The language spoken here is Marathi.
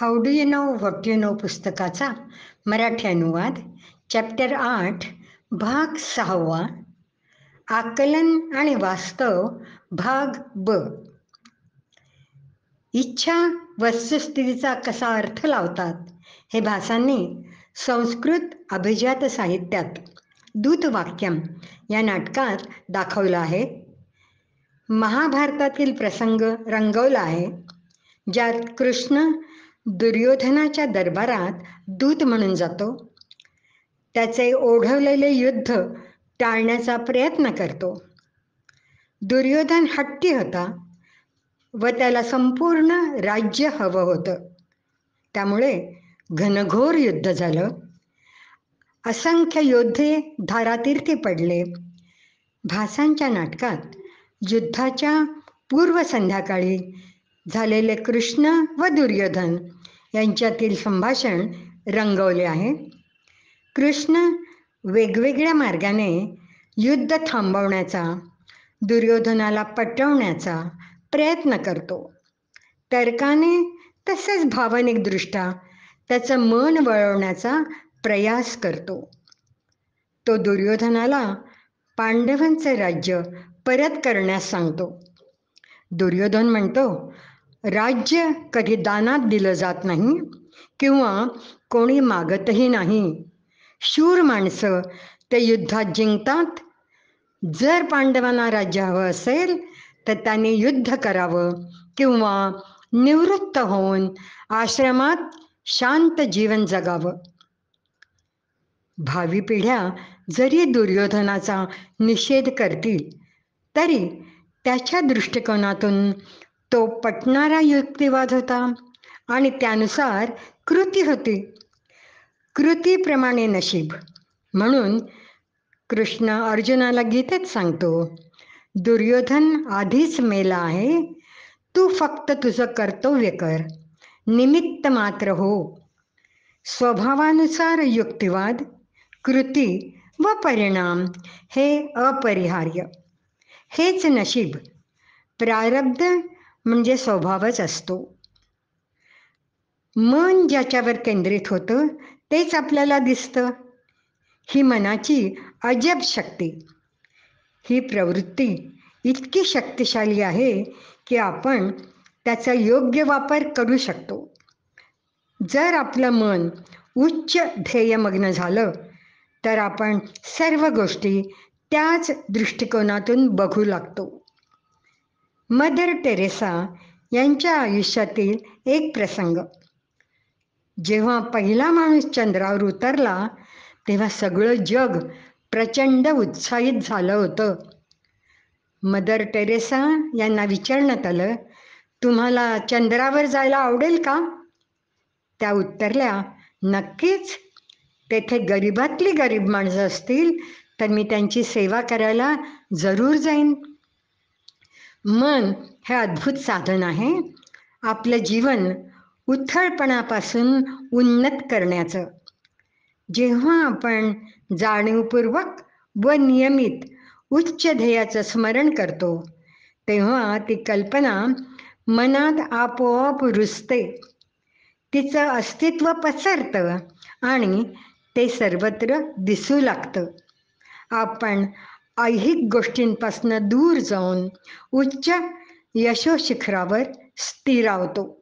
How do you know what you know पुस्तकाचा मराठी अनुवाद चॅप्टर 8 भाग 6 आकलन आणि वास्तव भाग ब. इच्छा वस्तुस्थितीचा कसा अर्थ लावतात हे भासांनी संस्कृत अभिजात साहित्यात दूतवाक्यम या नाटकात दाखवलं आहे. महाभारतातील प्रसंग रंगवला आहे, ज्यात कृष्ण दुर्योधनाच्या दरबारात दूत म्हणून जातो. त्याचे ओढवलेले युद्ध टाळण्याचा प्रयत्न करतो. दुर्योधन हट्टी होता व त्याला संपूर्ण राज्य हवं होतं. त्यामुळे घनघोर युद्ध झालं. असंख्य योद्धे धारातीर्थी पडले. भासांच्या नाटकात युद्धाच्या पूर्व संध्याकाळी झालेले कृष्ण व दुर्योधन यांच्यातील संभाषण रंगवले आहे. कृष्ण वेगवेगळ्या मार्गाने युद्ध थांबवण्याचा, दुर्योधनाला पटवण्याचा प्रयत्न करतो. तर्काने तसेच भावनिकदृष्ट्या त्याचं मन वळवण्याचा प्रयास करतो. तो दुर्योधनाला पांडवांचे राज्य परत करण्यास सांगतो. दुर्योधन म्हणतो, राज्य कधी दानात दिलं जात नाही किंवा कोणी मागतही नाही. शूर माणसं ते युद्धात जिंकतात. जर पांडवांना राज्य हवं असेल तर त्यांनी युद्ध करावं किंवा निवृत्त होऊन आश्रमात शांत जीवन जगावं. भावी पिढ्या जरी दुर्योधनाचा निषेध करतील तरी त्याच्या दृष्टिकोनातून तो पटणारा युक्तिवाद होता आणि त्यानुसार कृती होती. कृतीप्रमाणे नशीब म्हणून कृष्ण अर्जुनाला गीतेत सांगतो, दुर्योधन आधीच मेला आहे. तू फक्त तुझं कर्तव्य कर, निमित्त मात्र हो. स्वभावानुसार युक्तिवाद, कृती व परिणाम हे अपरिहार्य. हेच नशीब. प्रारब्ध म्हणजे स्वभावच असतो. मन ज्याच्यावर केंद्रित होतं तेच आपल्याला दिसतं. ही मनाची अजब शक्ती. ही प्रवृत्ती इतकी शक्तिशाली आहे की आपण त्याचा योग्य वापर करू शकतो. जर आपलं मन उच्च ध्येयमग्न झालं तर आपण सर्व गोष्टी त्याच दृष्टिकोनातून बघू लागतो. मदर टेरेसा यांच्या आयुष्यातील एक प्रसंग. जेव्हा पहिला माणूस चंद्रावर उतरला तेव्हा सगळं जग प्रचंड उत्साहित झालं होतं. मदर टेरेसा यांना विचारण्यात आलं, तुम्हाला चंद्रावर जायला आवडेल का? त्या उत्तरल्या, नक्कीच. तेथे गरिबातली गरीब माणसं असतील तर मी त्यांची सेवा करायला जरूर जाईन. मन हे अद्भुत साधन आहे आपलं जीवन उथळपणापासून उन्नत करण्याचं. जेव्हा आपण जाणीवपूर्वक व नियमित उच्च ध्येयाचं स्मरण करतो तेव्हा ती कल्पना मनात आपोआप रुजते. तिचं अस्तित्व पसरतं आणि ते सर्वत्र दिसू लागतं. आपण ऐहिक गोष्टींपासून दूर जाऊन उच्च यशोशिखरावर स्थिरावतो.